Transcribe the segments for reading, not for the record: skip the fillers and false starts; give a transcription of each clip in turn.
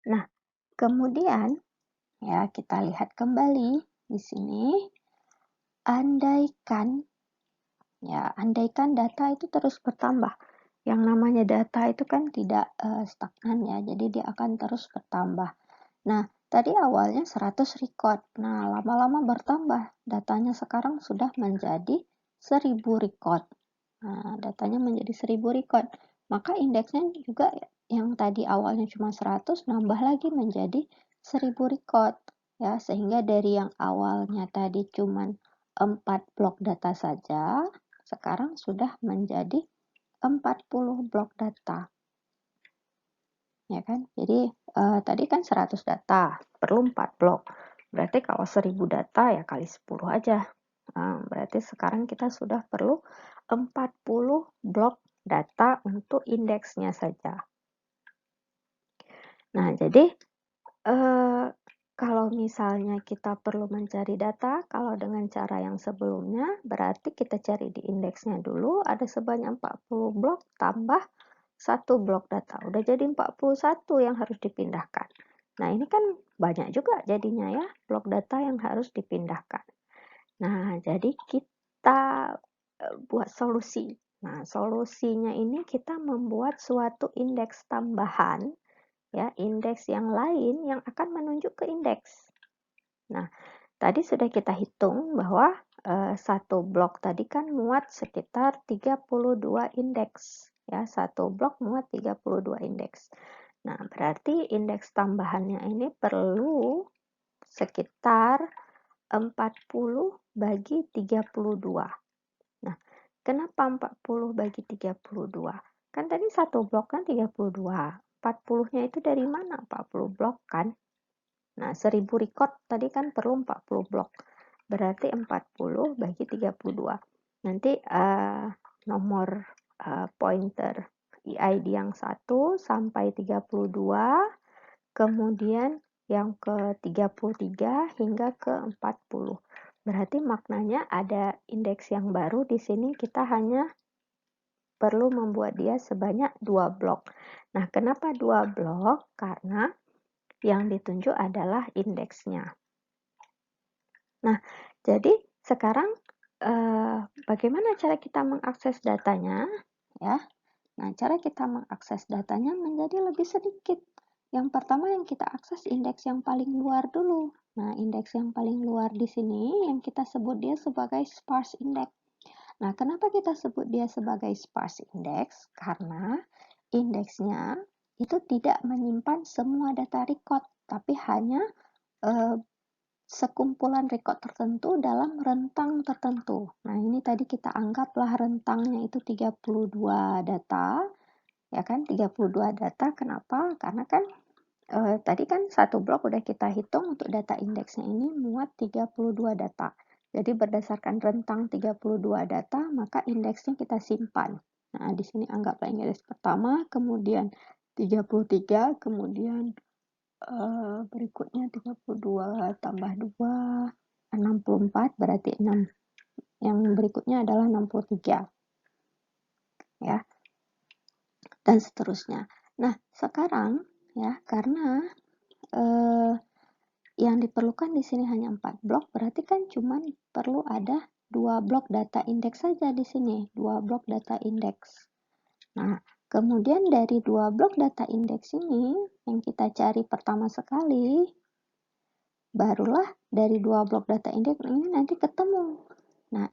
Nah, kemudian ya kita lihat kembali di sini, andaikan data itu terus bertambah. Yang namanya data itu kan tidak stagnan ya, jadi dia akan terus bertambah. Nah, tadi awalnya 100 record. Nah, lama-lama bertambah. Datanya sekarang sudah menjadi 1000 record. Nah, datanya menjadi 1000 record. Maka indeksnya juga yang tadi awalnya cuma 100 nambah lagi menjadi 1000 record. Ya, sehingga dari yang awalnya tadi cuma 4 blok data saja, sekarang sudah menjadi 40 blok data. Ya kan? Jadi tadi kan 100 data, perlu 4 blok. Berarti kalau 1000 data ya kali 10 aja. Berarti sekarang kita sudah perlu 40 blok data untuk indeksnya saja. Nah, jadi kalau misalnya kita perlu mencari data, kalau dengan cara yang sebelumnya, berarti kita cari di indeksnya dulu, ada sebanyak 40 blok, tambah 1 blok data. Udah jadi 41 yang harus dipindahkan. Nah, ini kan banyak juga jadinya ya, blok data yang harus dipindahkan. Nah, jadi kita buat solusi. Nah, solusinya ini kita membuat suatu indeks tambahan, ya, indeks yang lain yang akan menunjuk ke indeks. Nah, tadi sudah kita hitung bahwa satu blok tadi kan muat sekitar 32 indeks. Ya, satu blok muat 32 indeks. Nah, berarti indeks tambahannya ini perlu sekitar 40 bagi 32. Nah, kenapa 40 bagi 32? Kan tadi satu blok kan 32. 40-nya itu dari mana? 40 blok kan? Nah, 1000 record tadi kan perlu 40 blok. Berarti 40 bagi 32. Nanti nomor pointer EID yang 1 sampai 32, kemudian yang ke 33 hingga ke 40. Berarti maknanya ada indeks yang baru di sini, kita hanya perlu membuat dia sebanyak 2 blok. Nah, kenapa 2 blok? Karena yang ditunjuk adalah indeksnya. Nah, jadi sekarang bagaimana cara kita mengakses datanya? Ya, nah cara kita mengakses datanya menjadi lebih sedikit. Yang pertama yang kita akses indeks yang paling luar dulu. Nah, indeks yang paling luar di sini yang kita sebut dia sebagai sparse index. Nah, kenapa kita sebut dia sebagai sparse index? Karena indeksnya itu tidak menyimpan semua data record, tapi hanya sekumpulan record tertentu dalam rentang tertentu. Nah, ini tadi kita anggaplah rentangnya itu 32 data, ya kan? 32 data, kenapa? Karena kan tadi kan satu blok udah kita hitung untuk data indeksnya ini muat 32 data. Jadi berdasarkan rentang 32 data, maka indeksnya kita simpan. Nah, di sini anggaplah indeks pertama, kemudian 33, kemudian berikutnya 32 tambah 2, 64, berarti 6. Yang berikutnya adalah 63. Ya, dan seterusnya. Nah, sekarang ya, karena yang diperlukan di sini hanya 4 blok, berarti kan cuma perlu ada 2 blok data indeks saja di sini, 2 blok data indeks. Nah, kemudian dari 2 blok data indeks ini, yang kita cari pertama sekali, barulah dari 2 blok data indeks ini nanti ketemu. Nah,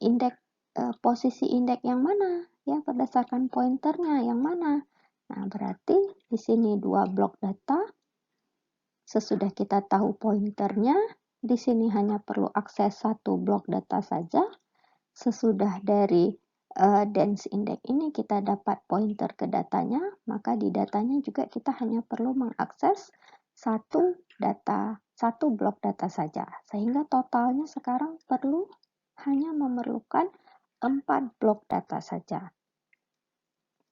posisi indeks yang mana? Ya, berdasarkan pointernya yang mana? Nah, berarti di sini 2 blok data. Sesudah kita tahu pointernya, di sini hanya perlu akses satu blok data saja. Sesudah dari dense index ini kita dapat pointer ke datanya, maka di datanya juga kita hanya perlu mengakses satu blok data saja. Sehingga totalnya sekarang perlu hanya memerlukan 4 blok data saja.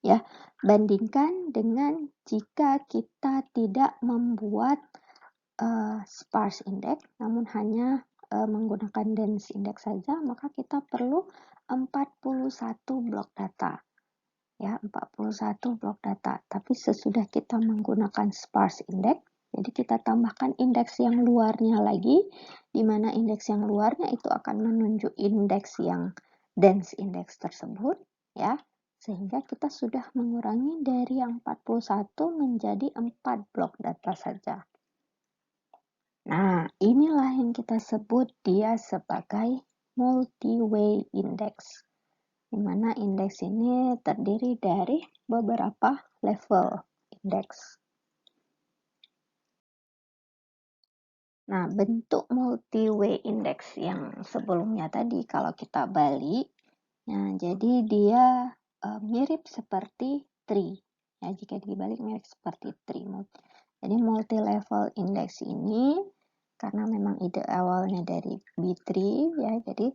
Ya, bandingkan dengan jika kita tidak membuat sparse index, namun hanya menggunakan dense index saja, maka kita perlu 41 blok data. Ya, 41 blok data. Tapi sesudah kita menggunakan sparse index, Jadi kita tambahkan indeks yang luarnya lagi, di mana indeks yang luarnya itu akan menunjuk indeks yang dense index tersebut, ya. Sehingga kita sudah mengurangi dari yang 41 menjadi 4 blok data saja. Nah, inilah yang kita sebut dia sebagai multi-way index, di mana indeks ini terdiri dari beberapa level indeks. Nah, bentuk multi-way index yang sebelumnya tadi, kalau kita balik, nah, jadi dia mirip seperti tree. Ya, jika dibalik mirip seperti tree. Jadi multi-level index ini, karena memang ide awalnya dari B-tree, ya, jadi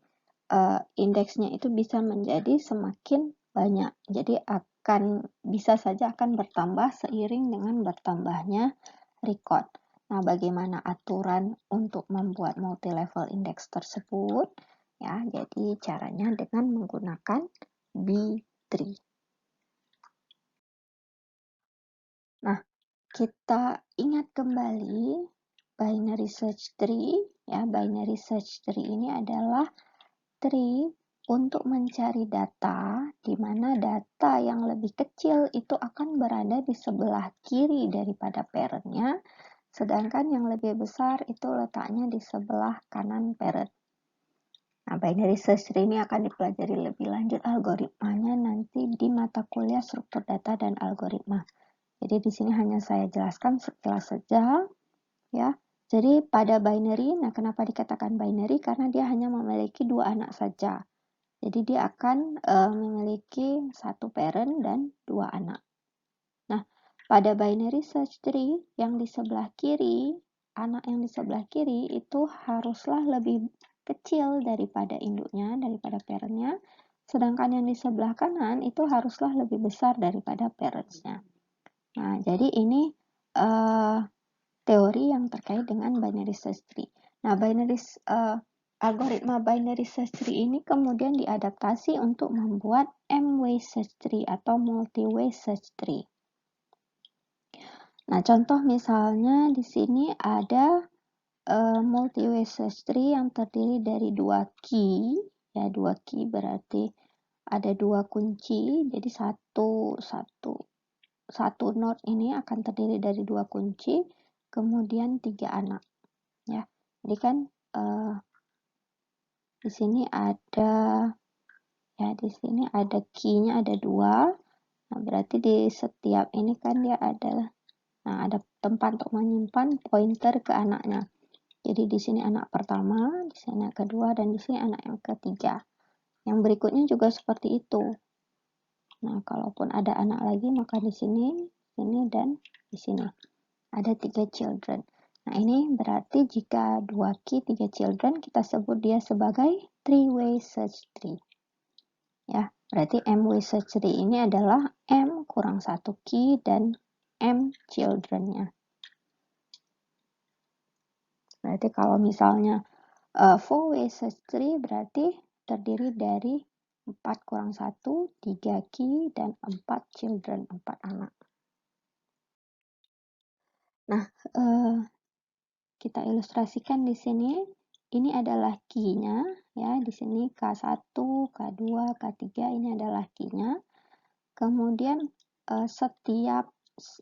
indeksnya itu bisa menjadi semakin banyak. Jadi bisa saja akan bertambah seiring dengan bertambahnya record. Nah, bagaimana aturan untuk membuat multi-level index tersebut? Ya, jadi caranya dengan menggunakan B-tree. Nah, kita ingat kembali binary search tree. Ya, binary search tree ini adalah tree untuk mencari data, di mana data yang lebih kecil itu akan berada di sebelah kiri daripada parent-nya, sedangkan yang lebih besar itu letaknya di sebelah kanan parent. Nah, binary search tree ini akan dipelajari lebih lanjut algoritmanya nanti di mata kuliah struktur data dan algoritma. Jadi di sini hanya saya jelaskan sekilas saja, ya. Jadi pada binary, nah kenapa dikatakan binary? Karena dia hanya memiliki 2 anak saja. Jadi dia akan memiliki 1 parent dan 2 anak. Nah, pada binary search tree yang di sebelah kiri, anak yang di sebelah kiri itu haruslah lebih kecil daripada induknya, daripada parentnya, sedangkan yang di sebelah kanan itu haruslah lebih besar daripada parentsnya. Nah, jadi ini teori yang terkait dengan binary search tree. Nah, algoritma binary search tree ini kemudian diadaptasi untuk membuat M-way search tree atau multi-way search tree. Nah, contoh misalnya di sini ada multi-way search tree yang terdiri dari 2 key. Ya, 2 key berarti ada 2 kunci. Jadi satu node ini akan terdiri dari 2 kunci, kemudian 3 anak. Ya, jadi kan di sini ada key-nya ada 2. Nah, berarti di setiap ini kan dia ada tempat untuk menyimpan pointer ke anaknya. Jadi di sini anak pertama, di sini anak kedua, dan di sini anak yang ketiga. Yang berikutnya juga seperti itu. Nah, kalaupun ada anak lagi, maka di sini, dan di sini. Ada 3 children. Nah, ini berarti jika 2 key, 3 children, kita sebut dia sebagai three-way search tree. Ya, berarti M-way search tree ini adalah M kurang 1 key dan M children-nya. Berarti kalau misalnya 4-way search tree berarti terdiri dari 4 kurang 1, 3 key, dan 4 children, 4 anak. Nah, kita ilustrasikan di sini. Ini adalah key-nya, ya. Di sini K1, K2, K3 ini adalah key-nya. Kemudian setiap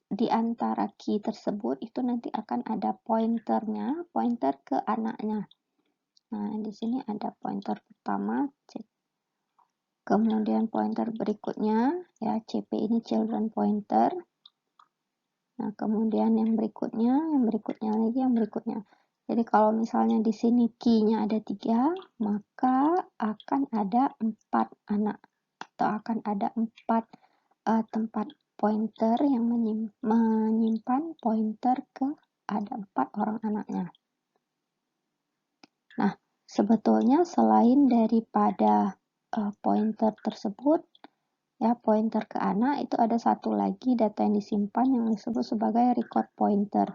di antara key tersebut itu nanti akan ada pointernya, pointer ke anaknya. Nah, di sini ada pointer pertama, kemudian pointer berikutnya, ya, CP ini children pointer. Nah, kemudian yang berikutnya lagi, yang berikutnya. Jadi kalau misalnya di sini key-nya ada 3, maka akan ada 4 anak, atau akan ada 4 tempat pointer yang menyimpan pointer ke ada 4 orang anaknya. Nah, sebetulnya selain daripada pointer tersebut, ya, pointer ke anak, itu ada satu lagi data yang disimpan yang disebut sebagai record pointer.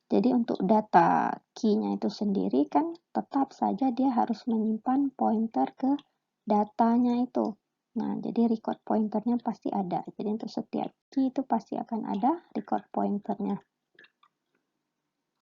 Jadi untuk data key-nya itu sendiri kan tetap saja dia harus menyimpan pointer ke datanya itu. Nah, jadi record pointernya pasti ada. Jadi untuk setiap key itu pasti akan ada record pointernya.